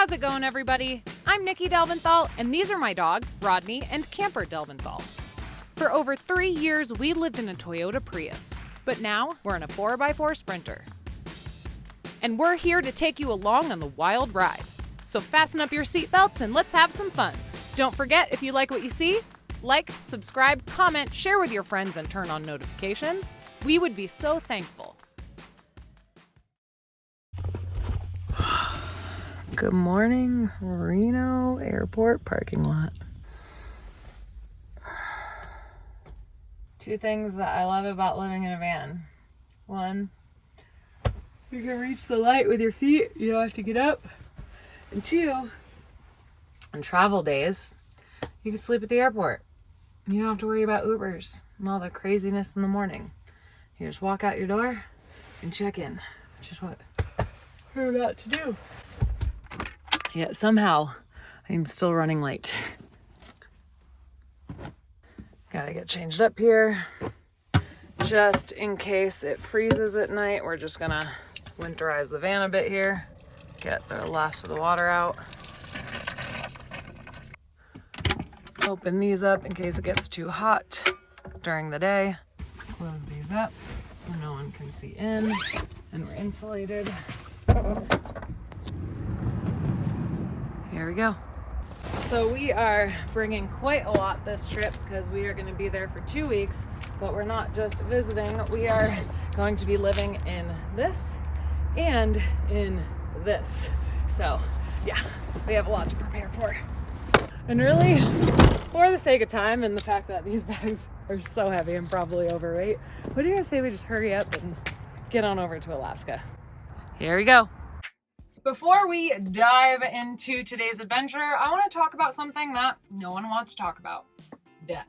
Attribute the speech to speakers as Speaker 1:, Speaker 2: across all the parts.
Speaker 1: How's it going, everybody? I'm Nikki Delventhal, and these are my dogs, Rodney and Camper Delventhal. For over 3 years, we lived in a Toyota Prius, but now we're in a 4x4 Sprinter. And we're here to take you along on the wild ride. So fasten up your seatbelts and let's have some fun. Don't forget, if you like what you see, like, subscribe, comment, share with your friends, and turn on notifications. We would be so thankful.
Speaker 2: Good morning, Reno Airport parking lot. Two things that I love about living in a van. One, you can reach the light with your feet. You don't have to get up. And two, on travel days, you can sleep at the airport. You don't have to worry about Ubers and all the craziness in the morning. You just walk out your door and check in, which is what we're about to do. Yet somehow I'm still running late. Gotta get changed up here. Just in case it freezes at night, we're just gonna winterize the van a bit here. Get the last of the water out. Open these up in case it gets too hot during the day. Close these up so no one can see in, and we're insulated. Here we go. So we are bringing quite a lot this trip because we are going to be there for 2 weeks, but we're not just visiting. We are going to be living in this and in this. So yeah, we have a lot to prepare for. And really, for the sake of time and the fact that these bags are so heavy and probably overweight, what do you guys say we just hurry up and get on over to Alaska? Here we go. Before we dive into today's adventure, I want to talk about something that no one wants to talk about: debt.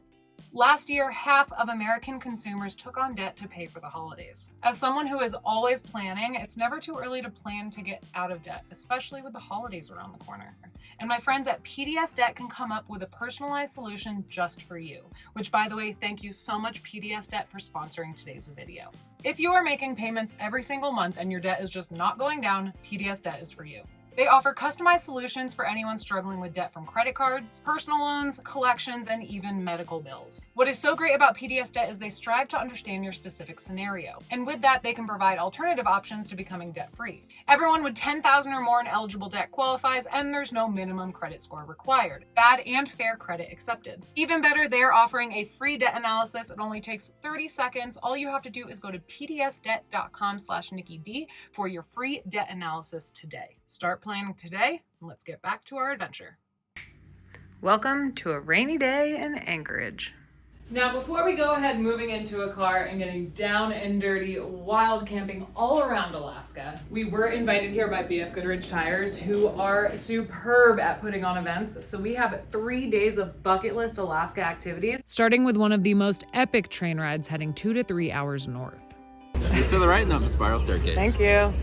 Speaker 2: Last year, half of American consumers took on debt to pay for the holidays. As someone who is always planning, it's never too early to plan to get out of debt, especially with the holidays around the corner. And my friends at PDS Debt can come up with a personalized solution just for you, which, by the way, thank you so much, PDS Debt, for sponsoring today's video. If you are making payments every single month and your debt is just not going down, PDS Debt is for you. They offer customized solutions for anyone struggling with debt from credit cards, personal loans, collections, and even medical bills. What is so great about PDS Debt is they strive to understand your specific scenario. And with that, they can provide alternative options to becoming debt-free. Everyone with $10,000 or more in eligible debt qualifies, and there's no minimum credit score required. Bad and fair credit accepted. Even better, they are offering a free debt analysis. It only takes 30 seconds. All you have to do is go to pdsdebt.com/NikkiD for your free debt analysis today. Start planning today, and let's get back to our adventure. Welcome to a rainy day in Anchorage. Now, before we go ahead moving into a car and getting down and dirty wild camping all around Alaska, we were invited here by BF Goodrich Tires, who are superb at putting on events. So we have 3 days of bucket list Alaska activities, starting with one of the most epic train rides heading 2 to 3 hours north.
Speaker 3: To the right and up the spiral staircase.
Speaker 2: Thank you.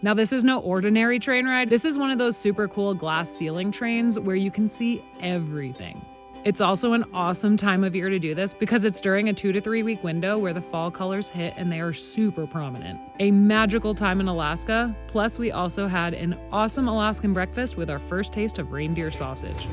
Speaker 2: Now, this is no ordinary train ride. This is one of those super cool glass ceiling trains where you can see everything. It's also an awesome time of year to do this because it's during a 2 to 3 week window where the fall colors hit and they are super prominent. A magical time in Alaska. Plus, we also had an awesome Alaskan breakfast with our first taste of reindeer sausage.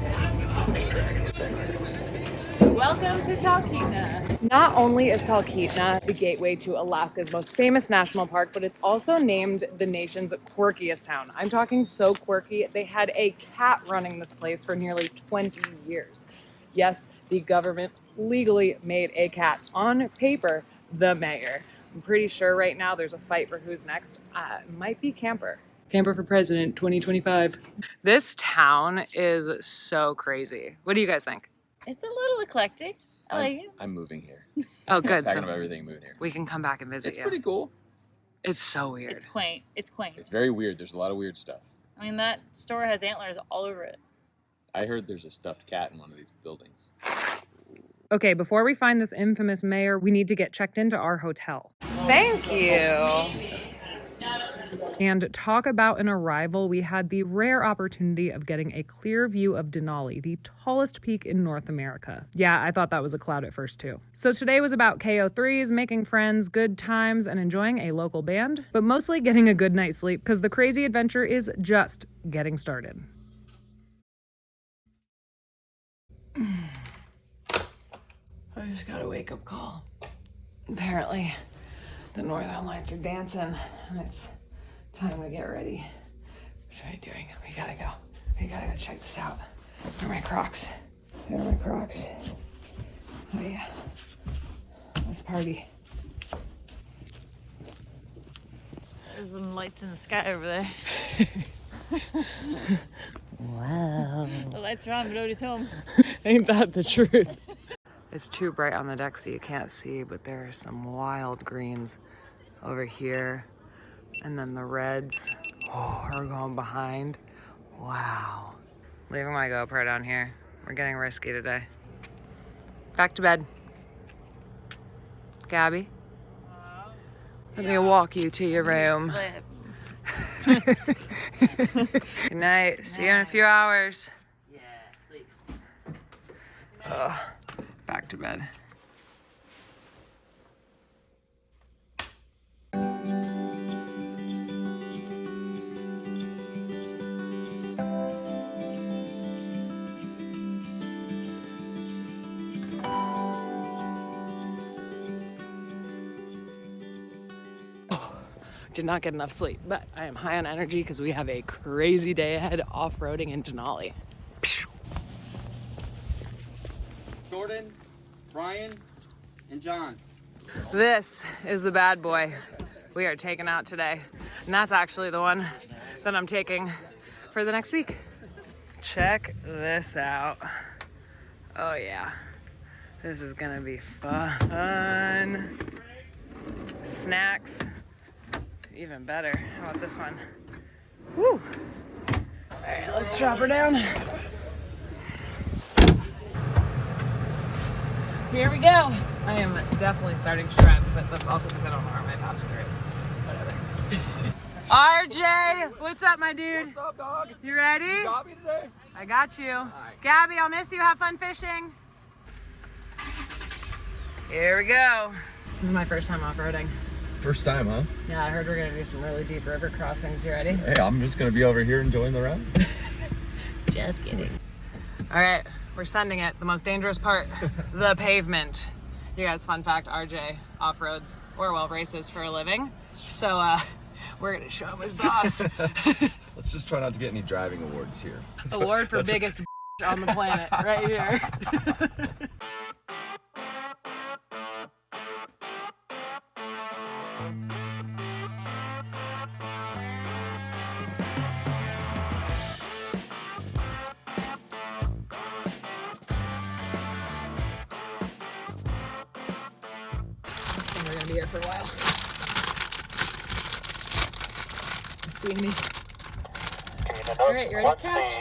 Speaker 2: Welcome to Talkeetna. Not only is Talkeetna the gateway to Alaska's most famous national park, but it's also named the nation's quirkiest town. I'm talking so quirky, they had a cat running this place for nearly 20 years. Yes, the government legally made a cat, on paper, the mayor. I'm pretty sure right now there's a fight for who's next. Might be Camper. Camper for president 2025. This town is so crazy. What do you guys think?
Speaker 4: It's a little eclectic. I like it.
Speaker 3: I'm moving here.
Speaker 2: Oh, good.
Speaker 3: Packing
Speaker 2: So
Speaker 3: up everything, moving here.
Speaker 2: we can come back and visit
Speaker 3: It's
Speaker 2: you.
Speaker 3: pretty cool.
Speaker 2: It's so weird.
Speaker 4: It's quaint. It's quaint.
Speaker 3: It's very weird. There's a lot of weird stuff.
Speaker 4: I mean, that store has antlers all over it.
Speaker 3: I heard there's a stuffed cat in one of these buildings.
Speaker 2: Okay, before we find this infamous mayor, we need to get checked into our hotel. Thank you. And talk about an arrival. We had the rare opportunity of getting a clear view of Denali, the tallest peak in North America. Yeah, I thought that was a cloud at first too. So today was about KO3s, making friends, good times, and enjoying a local band, but mostly getting a good night's sleep because the crazy adventure is just getting started. I just got a wake-up call. Apparently, the Northern Lights are dancing, and it's time to get ready. What are we doing? We gotta go. We gotta go check this out. Where are my Crocs? Where are my Crocs? Oh yeah. Let's party.
Speaker 4: There's some lights in the sky over there.
Speaker 2: Wow.
Speaker 4: The lights are on, but nobody's home.
Speaker 2: Ain't that the truth? It's too bright on the deck so you can't see, but there are some wild greens over here. And then the reds are going behind. Wow. Leaving my GoPro down here. We're getting risky today. Back to bed. Gabby, let me walk you to your room. Good night. See you in a few hours.
Speaker 4: Yeah, sleep.
Speaker 2: Back to bed. Did not get enough sleep, but I am high on energy because we have a crazy day ahead off-roading in Denali.
Speaker 5: Jordan, Brian, and John.
Speaker 2: This is the bad boy we are taking out today. And that's actually the one that I'm taking for the next week. Check this out. Oh yeah, this is gonna be fun. Snacks. Even better. How about this one? Woo! All right, let's drop her down. Here we go. I am definitely starting to shred, but that's also because I don't know where my passenger is. Whatever. RJ, what's up, my dude?
Speaker 5: What's up, dog?
Speaker 2: You ready?
Speaker 5: You got me today?
Speaker 2: I got you. Gabby, I'll miss you. Have fun fishing. Here we go. This is my first time off-roading.
Speaker 3: First time, huh?
Speaker 2: Yeah, I heard we're gonna do some really deep river crossings. You ready?
Speaker 3: Hey, I'm just gonna be over here enjoying the ride.
Speaker 2: Just kidding. All right, we're sending it. The most dangerous part, the pavement. You guys, fun fact, RJ off-roads, or well, races for a living. So we're gonna show him his boss.
Speaker 3: Let's just try not to get any driving awards here.
Speaker 2: Award for biggest on the planet, right here. We're gonna be here for a while. See me. All right, you ready to catch?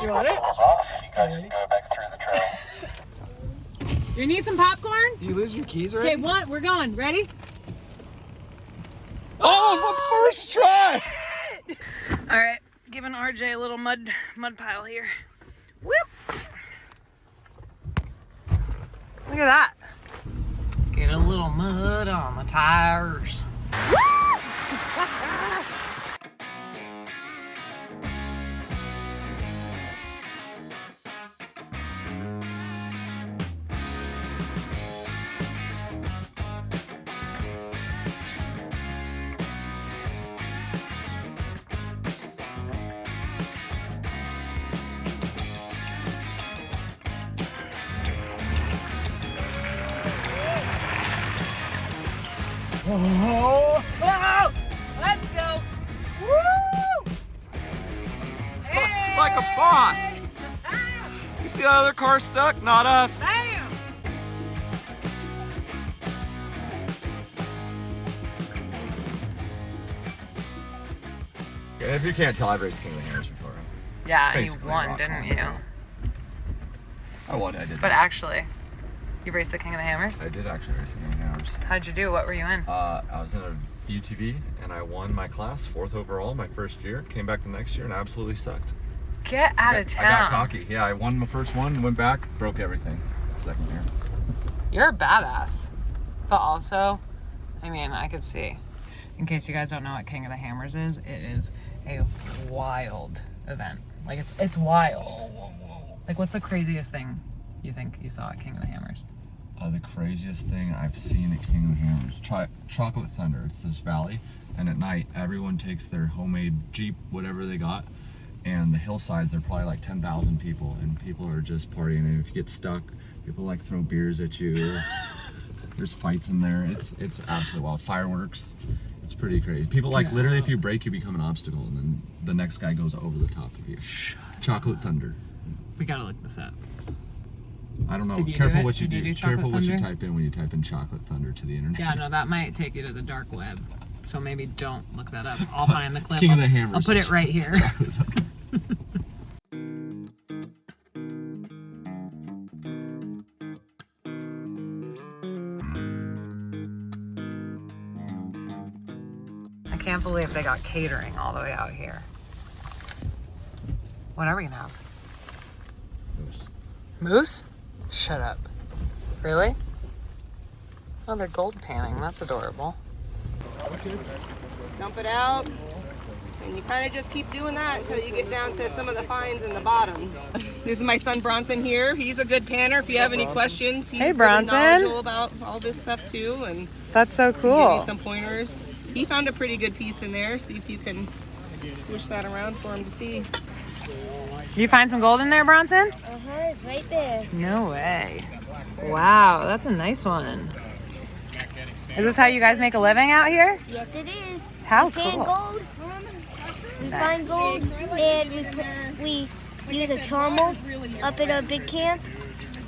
Speaker 2: You want it? You need some popcorn?
Speaker 5: You lose your keys
Speaker 2: Okay, we're going. Ready?
Speaker 5: Oh, the first try!
Speaker 2: All right, giving RJ a little mud pile here. Whoop! Look at that. Get a little mud on the tires. Oh, let's go. Woo! Hey!
Speaker 5: Like a boss. You see that other car stuck? Not us.
Speaker 2: Bam!
Speaker 3: If you can't tell, I've raced King of the Hammers before.
Speaker 2: Yeah, and you
Speaker 3: Basically
Speaker 2: won,
Speaker 3: rock
Speaker 2: didn't
Speaker 3: climbing.
Speaker 2: you?
Speaker 3: I won, I did.
Speaker 2: But actually, you raced the King of the Hammers?
Speaker 3: I did actually race King of the Hammers.
Speaker 2: How'd you do? What were you in?
Speaker 3: I was in a UTV, and I won my class, 4th overall, my first year. Came back the next year and absolutely sucked.
Speaker 2: Get out of town.
Speaker 3: I got cocky. Yeah, I won my first one, went back, broke everything. Second year.
Speaker 2: You're a badass. But also, I mean, I could see. In case you guys don't know what King of the Hammers is, it is a wild event. Like, it's wild. Like, what's the craziest thing you think you saw at King of the Hammers?
Speaker 3: The craziest thing I've seen at King of the Hammers, Chocolate Thunder. It's this valley, and at night, everyone takes their homemade Jeep, whatever they got, and the hillsides are probably like 10,000 people, and people are just partying. And if you get stuck, people like throw beers at you. There's fights in there. It's absolutely wild. Fireworks. It's pretty crazy. People like literally, if you break, you become an obstacle, and then the next guy goes over the top of you. Chocolate Thunder.
Speaker 2: We gotta look this up.
Speaker 3: I don't know.
Speaker 2: Did you
Speaker 3: Careful
Speaker 2: do
Speaker 3: what you
Speaker 2: Did
Speaker 3: do.
Speaker 2: you Chocolate
Speaker 3: Careful what you
Speaker 2: Thunder?
Speaker 3: type in when you type in Chocolate Thunder to the internet.
Speaker 2: Yeah, no, that might take you to the dark web. So maybe don't look that up. I'll find the clip.
Speaker 3: King of the Hammers.
Speaker 2: I'll put it right here.
Speaker 3: Chocolate Thunder.
Speaker 2: I can't believe they got catering all the way out here. What are we gonna have?
Speaker 3: Moose.
Speaker 2: Moose? Shut up. Really? Oh, they're gold panning. That's adorable.
Speaker 6: Dump it out, and you kind of just keep doing that until you get down to some of the fines in the bottom. This is my son Bronson here. He's a good panner. If you have any questions, he's
Speaker 2: Hey, Bronson.
Speaker 6: really knowledgeable about all this stuff too, and
Speaker 2: That's so
Speaker 6: give
Speaker 2: cool.
Speaker 6: you some pointers. He found a pretty good piece in there. See if you can switch that around for him to see.
Speaker 2: You find some gold in there, Bronson?
Speaker 7: It's right there.
Speaker 2: No way. Wow, that's a nice one. Is this how you guys make a living out here?
Speaker 7: Yes, it is.
Speaker 2: How
Speaker 7: We find
Speaker 2: cool.
Speaker 7: gold. We find gold, and we use a trommel up at our big camp.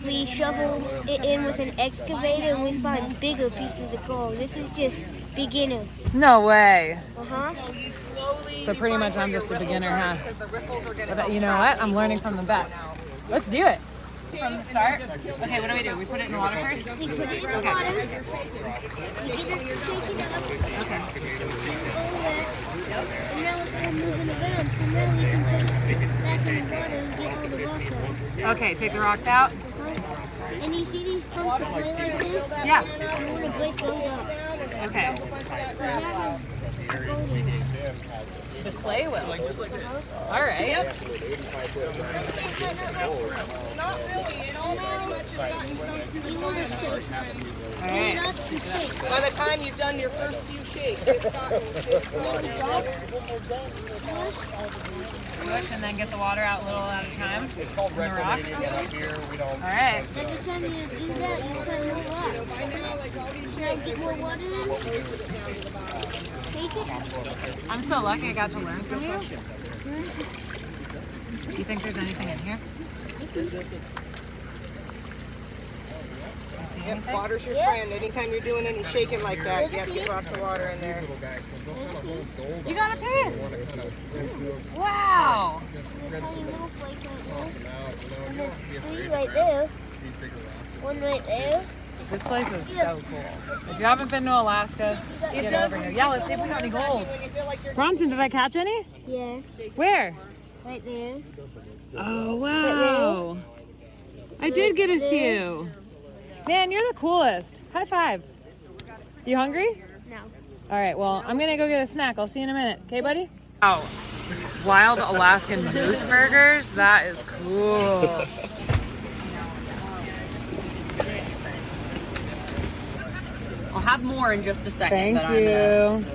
Speaker 7: We shovel it in with an excavator, and we find bigger pieces of gold. This is just beginner.
Speaker 2: No way.
Speaker 6: Slowly
Speaker 2: So pretty much I'm just a beginner, huh? But you know what? I'm learning from the best. Let's do it. From the start? Okay, what do? We put it in the water first?
Speaker 7: We put it in the water. We get it shaken up.
Speaker 2: Okay.
Speaker 7: And now it's all moving around, so now we can put it back in the water and get all the rocks out.
Speaker 2: Okay, take the rocks out.
Speaker 7: And you see these pumps of clay like this?
Speaker 2: Yeah.
Speaker 7: You want to break those up.
Speaker 2: Okay.
Speaker 7: Because that has gold in it.
Speaker 2: The clay will. All right.
Speaker 6: Not really. It all very much has gotten some.
Speaker 7: You want to shake.
Speaker 2: All right.
Speaker 7: Not to shake.
Speaker 6: By the time you've done your first few shakes, it's gotten.
Speaker 2: Swish and then get the water out a little at a time. From the rocks. All right.
Speaker 7: Every time you do that, you find more rocks. Can I get more water in? Take it.
Speaker 2: I'm so lucky I got to learn from you. Do you think there's anything in here? I see anything?
Speaker 6: Water's your friend. Anytime you're doing any shaking like that, you have to get lots of water in there.
Speaker 2: You got a piece. Wow.
Speaker 7: There's a tiny little flake right there. And there's three right there. One right there.
Speaker 2: This place is so cool. If you haven't been to Alaska, get over here. Yeah, let's see if we got any gold. Bronson, did I catch any?
Speaker 7: Yes.
Speaker 2: Where?
Speaker 7: Right there.
Speaker 2: Oh, wow. I did get a few. Man, you're the coolest. High five. You hungry?
Speaker 7: No.
Speaker 2: All right, well, I'm going to go get a snack. I'll see you in a minute. Okay, buddy? Oh, wild Alaskan moose burgers? That is cool.
Speaker 8: I'll have more in just a second.
Speaker 2: Thank you.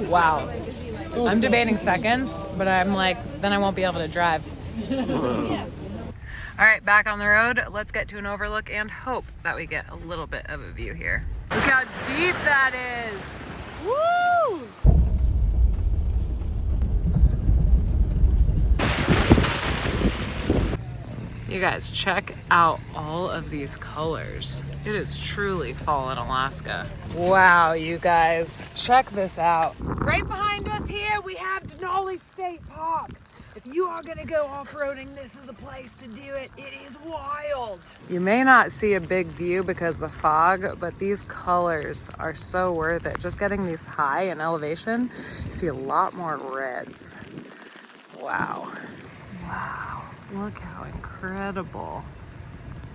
Speaker 2: Wow. I'm debating seconds, but I'm like, then I won't be able to drive. All right, back on the road. Let's get to an overlook and hope that we get a little bit of a view here. Look how deep that is. Woo! You guys, check out all of these colors. It is truly fall in Alaska. Wow, you guys, check this out. Right behind us here, we have Denali State Park. It's if you are gonna go off-roading, this is the place to do it. It is wild. You may not see a big view because of the fog, but these colors are so worth it. Just getting these high in elevation, you see a lot more reds. Wow. Wow, look how incredible.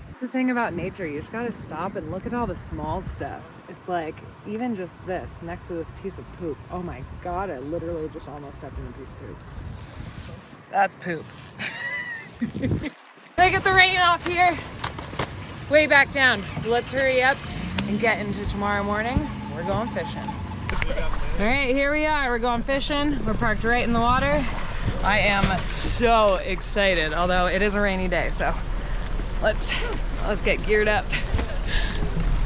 Speaker 2: That's the thing about nature, you just gotta stop and look at all the small stuff. It's like, even just this, next to this piece of poop. Oh my God, I literally just almost stepped in a piece of poop. That's poop. They get the rain off here. Way back down. Let's hurry up and get into tomorrow morning. We're going fishing. All right, here we are. We're going fishing. We're parked right in the water. I am so excited, although it is a rainy day, so let's get geared up.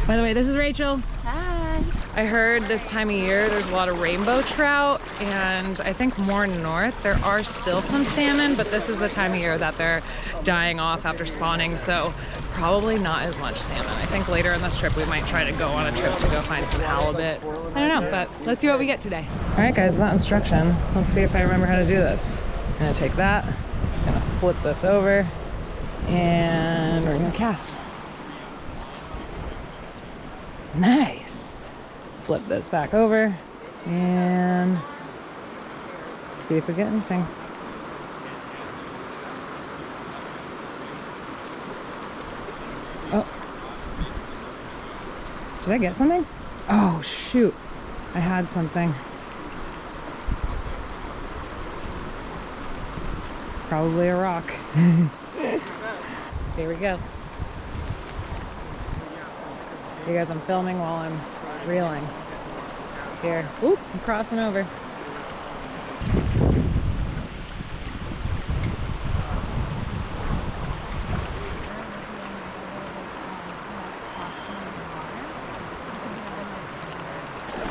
Speaker 2: By the way, this is Rachel.
Speaker 9: Hi.
Speaker 2: I heard this time of year there's a lot of rainbow trout, and I think more north there are still some salmon, but this is the time of year that they're dying off after spawning, so probably not as much salmon. I think later in this trip we might try to go on a trip to go find some halibut. I don't know, but let's see what we get today. All right guys, that instruction, let's see if I remember how to do this. I'm gonna take that, I'm gonna flip this over, and we're gonna cast. Nice. Flip this back over and let's see if we get anything. Oh. Did I get something? Oh shoot. I had something. Probably a rock. Here we go. You guys, I'm filming while I'm reeling. Here. Oop, I'm crossing over.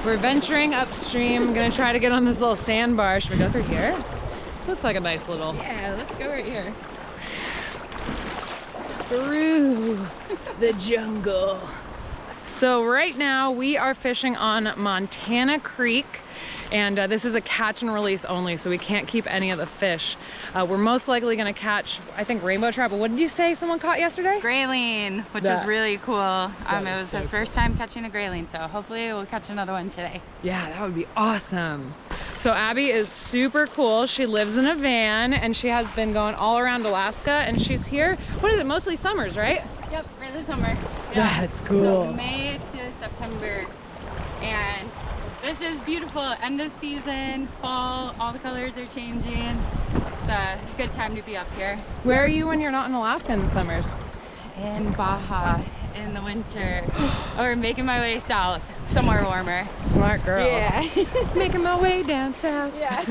Speaker 2: We're venturing upstream. I'm gonna try to get on this little sandbar. Should we go through here? This looks like a nice little...
Speaker 9: Yeah, let's go right here.
Speaker 2: Through the jungle. So right now we are fishing on Montana Creek, and this is a catch and release only, so we can't keep any of the fish. We're most likely gonna catch, I think, rainbow trout, but what did you say someone caught yesterday?
Speaker 9: Grayling, which was really cool. It was his first time catching a grayling, so hopefully we'll catch another one today.
Speaker 2: Yeah, that would be awesome. So Abby is super cool. She lives in a van and she has been going all around Alaska, and she's here, what is it, mostly summers, right?
Speaker 9: Yep, for the summer.
Speaker 2: Yeah, that's cool.
Speaker 9: So May to September, and this is beautiful. End of season, fall, all the colors are changing. It's a good time to be up here.
Speaker 2: Where are you when you're not in Alaska in the summers?
Speaker 9: In Baja in the winter, or making my way south, somewhere warmer.
Speaker 2: Smart girl.
Speaker 9: Yeah.
Speaker 2: Making my way down south.
Speaker 9: Yeah.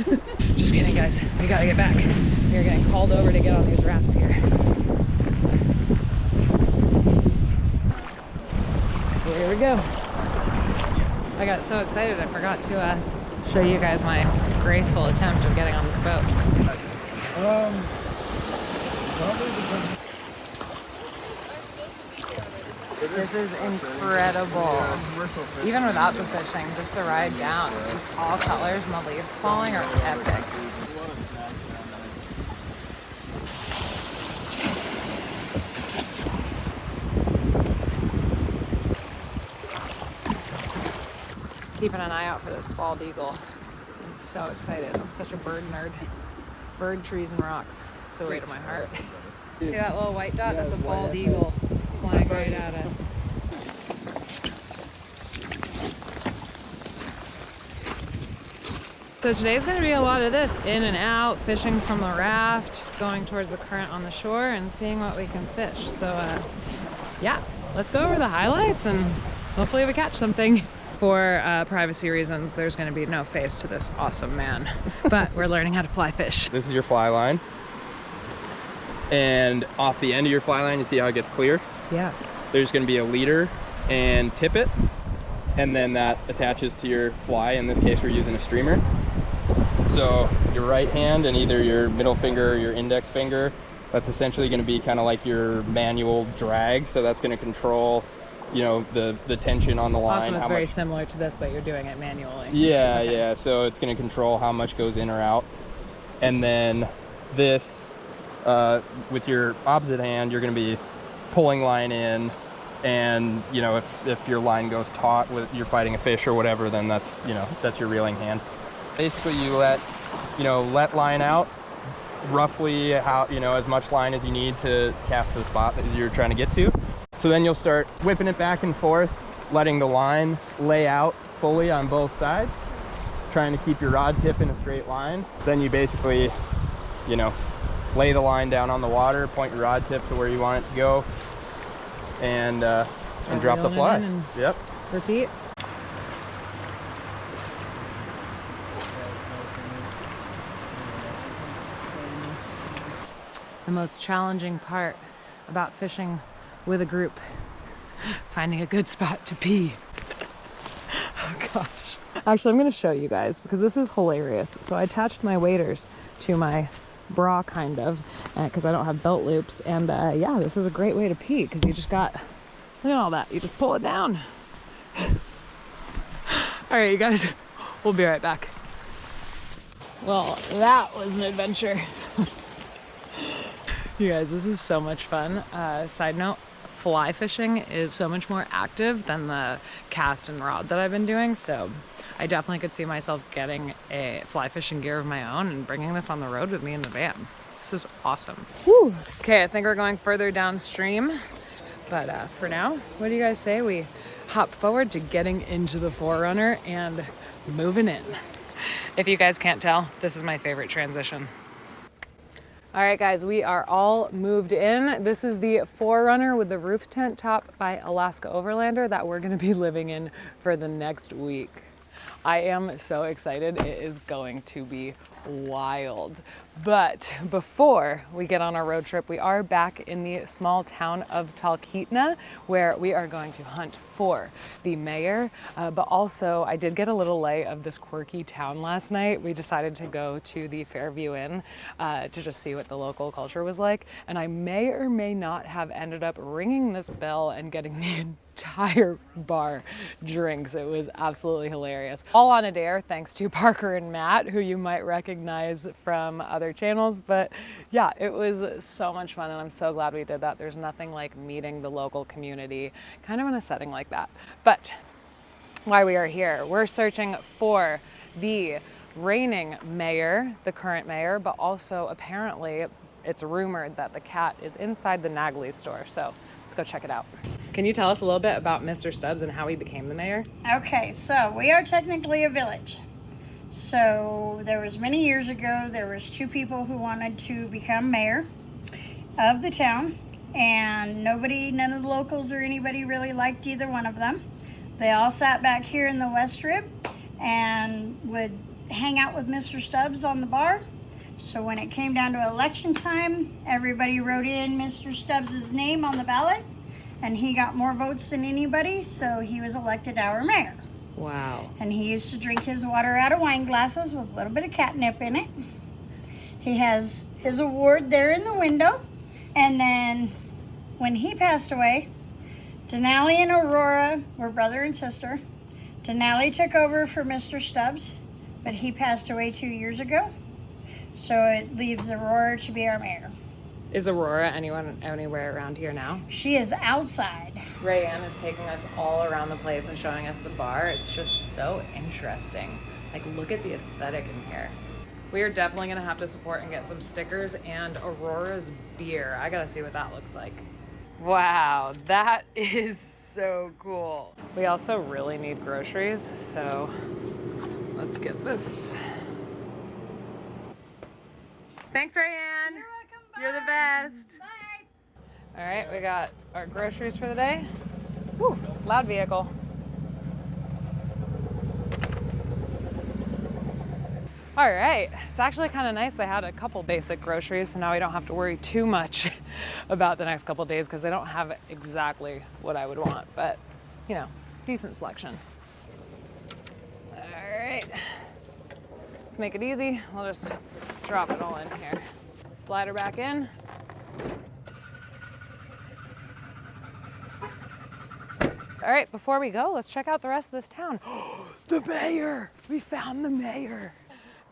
Speaker 2: Just kidding, guys. We gotta get back. We're getting called over to get on these rafts here. Here we go. I got so excited I forgot to show you guys my graceful attempt of getting on this boat. This is incredible. Even without the fishing, just the ride down. These fall colors and the leaves falling are epic. Keeping an eye out for this bald eagle. I'm so excited. I'm such a bird nerd. Bird, trees, and rocks. It's so way to my heart. See that little white dot? That's a bald eagle flying right at us. So today's going to be a lot of this, in and out, fishing from the raft, going towards the current on the shore, and seeing what we can fish. So yeah, let's go over the highlights and hopefully we catch something. For privacy reasons, there's going to be no face to this awesome man, but we're learning how to fly fish.
Speaker 10: This is your fly line, and off the end of your fly line, you see how it gets clear?
Speaker 2: Yeah.
Speaker 10: There's going to be a leader and tippet, and then that attaches to your fly. In this case, we're using a streamer. So your right hand and either your middle finger or your index finger, that's essentially going to be kind of like your manual drag. So that's going to control, you know, the tension on the line.
Speaker 2: Awesome, it's very similar to this, but you're doing it manually.
Speaker 10: Yeah, okay. Yeah, so it's going to control how much goes in or out. And then this with your opposite hand, you're going to be pulling line in, and you know, if your line goes taut with you're fighting a fish or whatever, then that's, you know, that's your reeling hand. Basically, you let line out roughly how, you know, as much line as you need to cast to the spot that you're trying to get to. So then you'll start whipping it back and forth, letting the line lay out fully on both sides, trying to keep your rod tip in a straight line. Then you basically, you know, lay the line down on the water, point your rod tip to where you want it to go, and drop the fly. Yep.
Speaker 2: Repeat. The most challenging part about fishing with a group, finding a good spot to pee. Oh gosh. Actually, I'm gonna show you guys because this is hilarious. So I attached my waders to my bra kind of, because I don't have belt loops, and yeah, this is a great way to pee because you just got, look at all that, you just pull it down. All right, you guys, we'll be right back. Well, that was an adventure. You guys, this is so much fun. Side note, fly fishing is so much more active than the cast and rod that I've been doing, so I definitely could see myself getting a fly fishing gear of my own and bringing this on the road with me in the van. This is awesome. Whew. Okay, I think we're going further downstream, but for now, what do you guys say we hop forward to getting into the 4Runner and moving in? If you guys can't tell, this is my favorite transition. All right, guys, we are all moved in. This is the 4Runner with the roof tent top by Alaska Overlander that we're gonna be living in for the next week. I am so excited. It is going to be wild. But before we get on our road trip, we are back in the small town of Talkeetna, where we are going to hunt for the mayor. But also, I did get a little lay of this quirky town last night. We decided to go to the Fairview Inn to just see what the local culture was like. And I may or may not have ended up ringing this bell and getting the entire bar drinks. It was absolutely hilarious. All on a dare, thanks to Parker and Matt, who you might recognize from other channels. But yeah, it was so much fun, and I'm so glad we did that. There's nothing like meeting the local community kind of in a setting like that. But why we are here, we're searching for the reigning mayor, the current mayor, but also apparently it's rumored that the cat is inside the Nagley store. So let's go check it out. Can you tell us a little bit about Mr. Stubbs and how he became the mayor?
Speaker 11: Okay, so we are technically a village. So there was many years ago, there was two people who wanted to become mayor of the town, and none of the locals or anybody really liked either one of them. They all sat back here in the West Rib and would hang out with Mr. Stubbs on the bar. So when it came down to election time, everybody wrote in Mr. Stubbs' name on the ballot, and he got more votes than anybody, so he was elected our mayor.
Speaker 2: Wow.
Speaker 11: And he used to drink his water out of wine glasses with a little bit of catnip in it. He has his award there in the window. And then when he passed away, Denali and Aurora were brother and sister. Denali took over for Mr. Stubbs, but he passed away 2 years ago. So it leaves Aurora to be our mayor.
Speaker 2: Is Aurora anywhere around here now?
Speaker 11: She is outside.
Speaker 2: Rayanne is taking us all around the place and showing us the bar. It's just so interesting. Like, look at the aesthetic in here. We are definitely gonna have to support and get some stickers and Aurora's beer. I gotta see what that looks like. Wow, that is so cool. We also really need groceries, so let's get this. Thanks, Rayanne.
Speaker 11: You're welcome. Bye.
Speaker 2: You're the best.
Speaker 11: Bye.
Speaker 2: All right, we got our groceries for the day. Whew, loud vehicle. All right, it's actually kind of nice. They had a couple basic groceries, so now we don't have to worry too much about the next couple days because they don't have exactly what I would want, but you know, decent selection. All right, let's make it easy. We'll just drop it all in here. Slide her back in. All right, before we go, let's check out the rest of this town. The mayor! We found the mayor.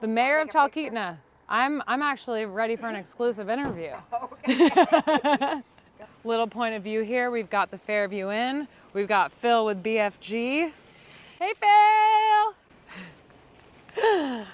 Speaker 2: The mayor of Talkeetna. I'm actually ready for an exclusive interview. Little point of view here. We've got the Fairview Inn. We've got Phil with BFG. Hey, Phil!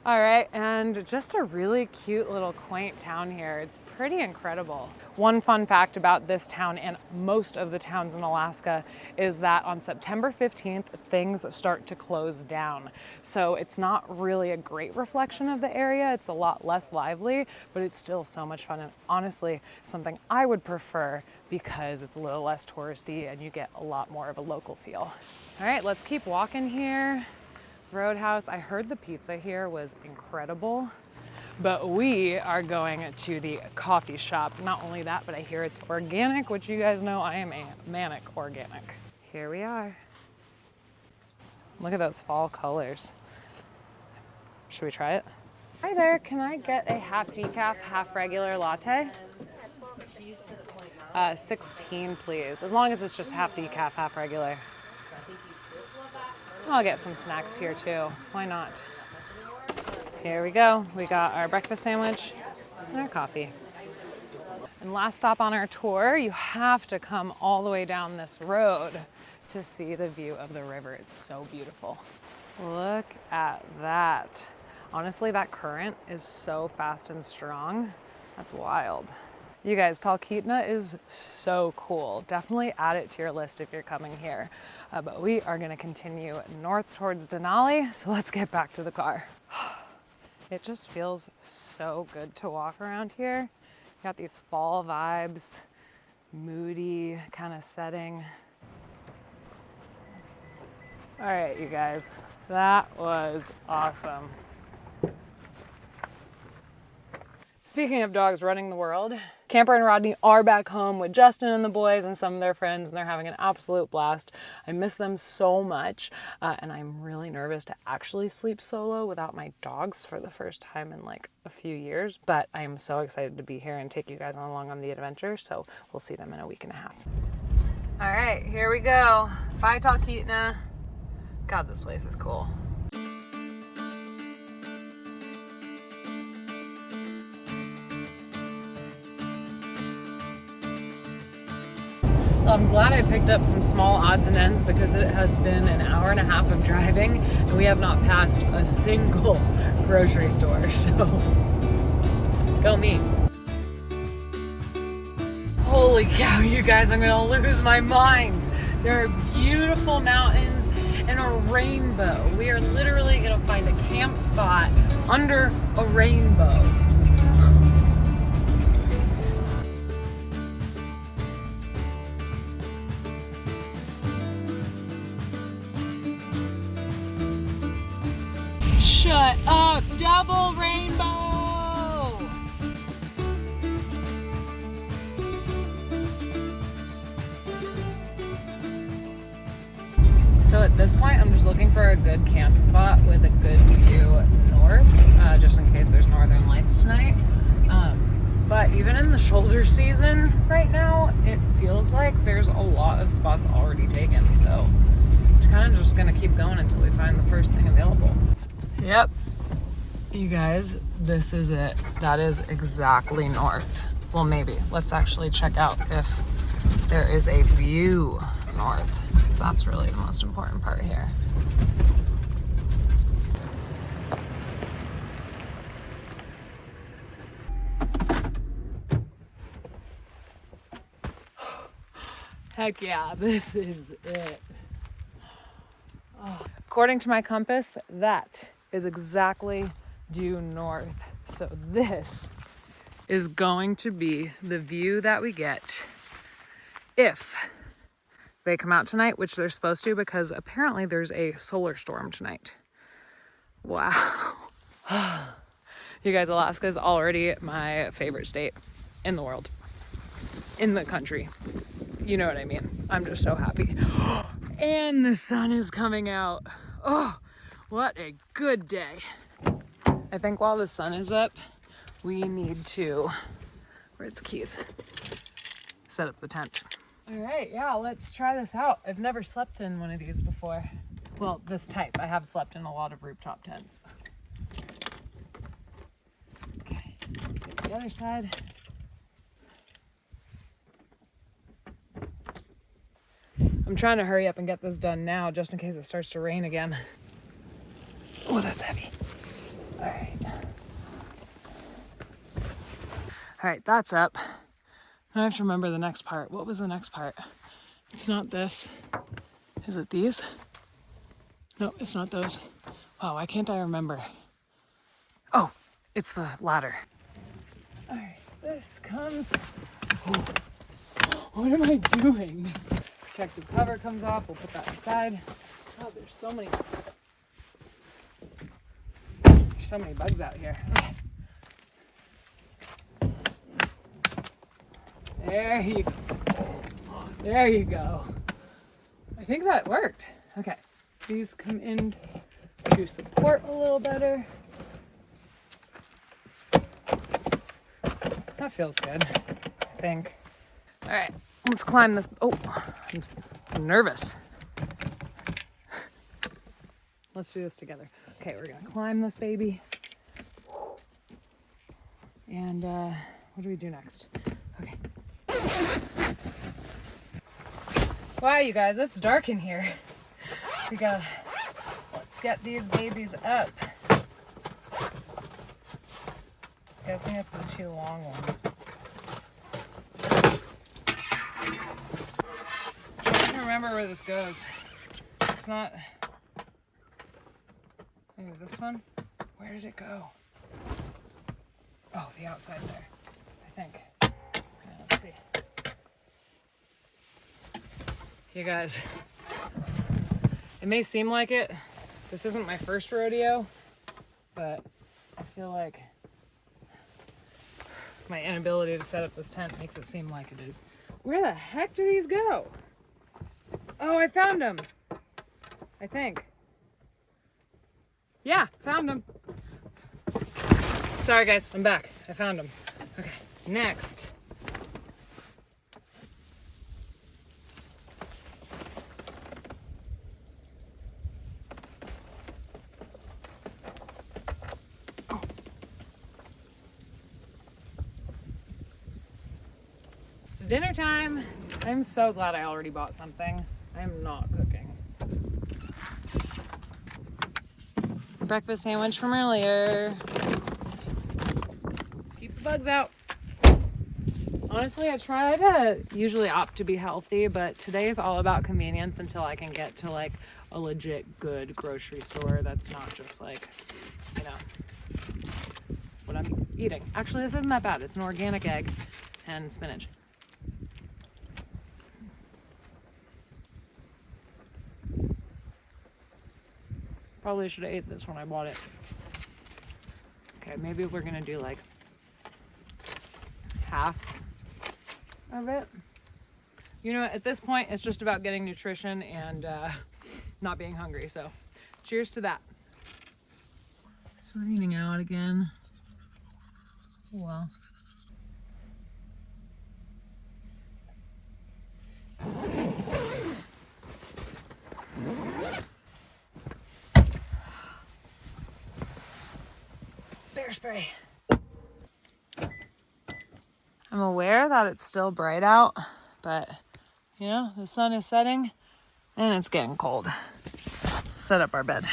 Speaker 2: All right, and just a really cute little quaint town here. It's pretty incredible. One fun fact about this town and most of the towns in Alaska is that on September 15th, things start to close down. So it's not really a great reflection of the area. It's a lot less lively, but it's still so much fun. And honestly, something I would prefer because it's a little less touristy and you get a lot more of a local feel. All right, let's keep walking here. Roadhouse. I heard the pizza here was incredible, but we are going to the coffee shop. Not only that, but I hear it's organic, which you guys know I am a manic organic. Here we are. Look at those fall colors. Should we try it? Hi there, can I get a half decaf, half regular latte? 16, please. As long as it's just half decaf, half regular. I'll get some snacks here too. Why not? Here we go. We got our breakfast sandwich and our coffee. And last stop on our tour, you have to come all the way down this road to see the view of the river. It's so beautiful. Look at that. Honestly, that current is so fast and strong. That's wild. You guys, Talkeetna is so cool. Definitely add it to your list if you're coming here. But we are gonna continue north towards Denali, so let's get back to the car. It just feels so good to walk around here. Got these fall vibes, moody kind of setting. All right, you guys, that was awesome. Speaking of dogs running the world, Camper and Rodney are back home with Justin and the boys and some of their friends, and they're having an absolute blast. I miss them so much, and I'm really nervous to actually sleep solo without my dogs for the first time in like a few years, but I am so excited to be here and take you guys along on the adventure, so we'll see them in a week and a half. All right, here we go. Bye, Talkeetna. God, this place is cool. I'm glad I picked up some small odds and ends because it has been an hour and a half of driving and we have not passed a single grocery store, so go me. Holy cow, you guys, I'm gonna lose my mind. There are beautiful mountains and a rainbow. We are literally gonna find a camp spot under a rainbow. Shut up, double rainbow! So at this point, I'm just looking for a good camp spot with a good view north, just in case there's Northern Lights tonight. But even in the shoulder season right now, it feels like there's a lot of spots already taken. So we're kind of just gonna keep going until we find the first thing available. Yep, you guys, this is it. That is exactly north. Well, maybe. Let's actually check out if there is a view north, because that's really the most important part here. Heck yeah, this is it. Oh. According to my compass, that is exactly due north. So this is going to be the view that we get if they come out tonight, which they're supposed to because apparently there's a solar storm tonight. Wow. You guys, Alaska is already my favorite state in the world, in the country. You know what I mean? I'm just so happy. And the sun is coming out. Oh, what a good day. I think while the sun is up, we need to, where's the keys? Set up the tent. All right, yeah, let's try this out. I've never slept in one of these before. Well, this type. I have slept in a lot of rooftop tents. Get the other side. I'm trying to hurry up and get this done now just in case it starts to rain again. Oh, that's heavy. All right. All right, that's up. Now I have to remember the next part. What was the next part? It's not this. Is it these? No, it's not those. Wow, why can't I remember? Oh, it's the ladder. All right, this comes. Oh, what am I doing? Protective cover comes off. We'll put that inside. Oh, there's so many bugs out here. Okay. There you go. There you go. I think that worked. Okay, these come in to support a little better. That feels good, I think. All right, let's climb this. Oh, I'm nervous. Let's do this together. Okay, we're gonna climb this baby. And what do we do next? Okay. Wow, you guys, it's dark in here. Let's get these babies up. Guessing it's the two long ones. I'm trying to remember where this goes. It's not. Maybe this one? Where did it go? Oh, the outside there, I think. Let's see. You guys, it may seem like it. This isn't my first rodeo, but I feel like my inability to set up this tent makes it seem like it is. Where the heck do these go? Oh, I found them. I think. Yeah, found them. Sorry guys, I'm back. I found them. Okay, next. It's dinner time. I'm so glad I already bought something. I am not cooking. Breakfast sandwich from earlier. Keep the bugs out. Honestly, I try to usually opt to be healthy, but today is all about convenience until I can get to like a legit good grocery store that's not just like, you know, what I'm eating. Actually, this isn't that bad. It's an organic egg and spinach. Probably should have ate this when I bought it. Okay, maybe we're gonna do like half of it. You know, at this point, it's just about getting nutrition and not being hungry. So cheers to that. Sweating out again. Well. Bear spray. I'm aware that it's still bright out, but you know, the sun is setting and it's getting cold. Set up our bed.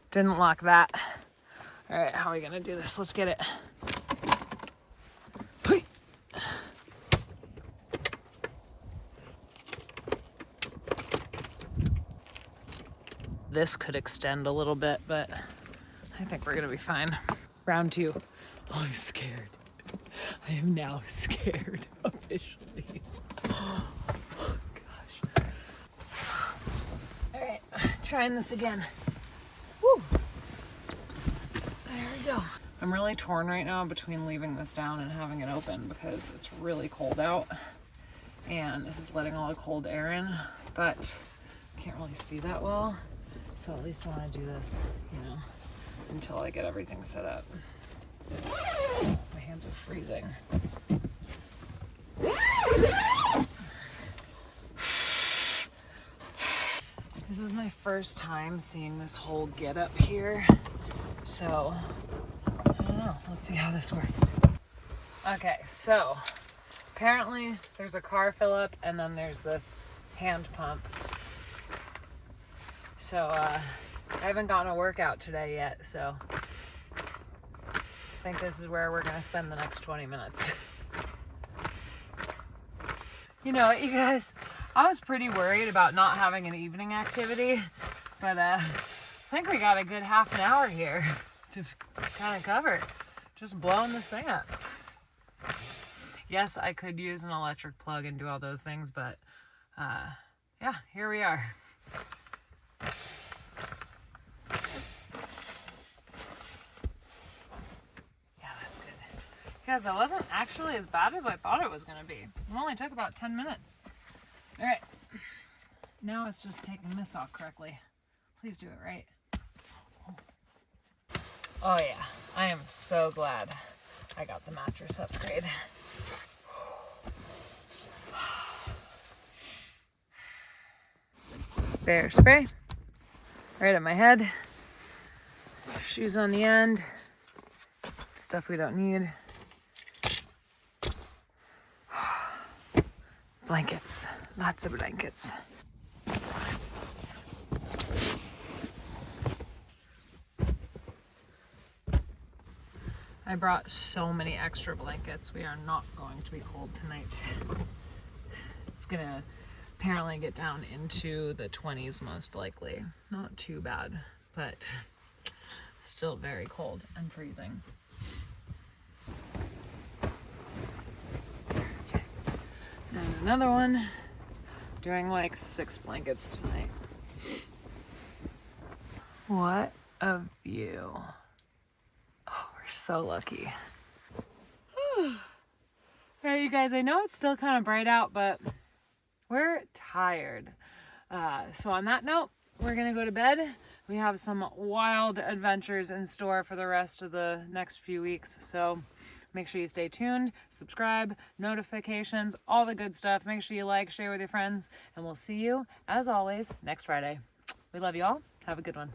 Speaker 2: Didn't lock that. All right, how are we gonna do this? Let's get it. This could extend a little bit, but I think we're gonna be fine. Round two. Oh, I'm scared. I am now scared officially. Oh gosh. All right, trying this again. Woo. There we go. I'm really torn right now between leaving this down and having it open because it's really cold out and this is letting all the cold air in, but I can't really see that well. So at least I want to do this, you know, until I get everything set up. My hands are freezing. This is my my first time seeing this whole get up here, so I don't know. Let's see how this works. Okay, so apparently there's a car fill up and then there's this hand pump. So I haven't gotten a workout today yet, so I think this is where we're gonna spend the next 20 minutes. You know what, you guys? I was pretty worried about not having an evening activity, but I think we got a good half an hour here to kind of cover. Just blowing this thing up. Yes, I could use an electric plug and do all those things, but yeah, here we are. Guys, that wasn't actually as bad as I thought it was going to be. It only took about 10 minutes. All right. Now it's just taking this off correctly. Please do it right. Oh yeah, I am so glad I got the mattress upgrade. Bear spray. Right at my head. Shoes on the end. Stuff we don't need. Blankets, lots of blankets. I brought so many extra blankets. We are not going to be cold tonight. It's gonna apparently get down into the 20s most likely. Not too bad, but still very cold and freezing. And another one, doing like 6 blankets tonight. What a view. Oh, we're so lucky. All right, you guys, I know it's still kind of bright out, but we're tired. So on that note, we're gonna go to bed. We have some wild adventures in store for the rest of the next few weeks, so make sure you stay tuned, subscribe, notifications, all the good stuff. Make sure you like, share with your friends, and we'll see you, as always, next Friday. We love you all. Have a good one.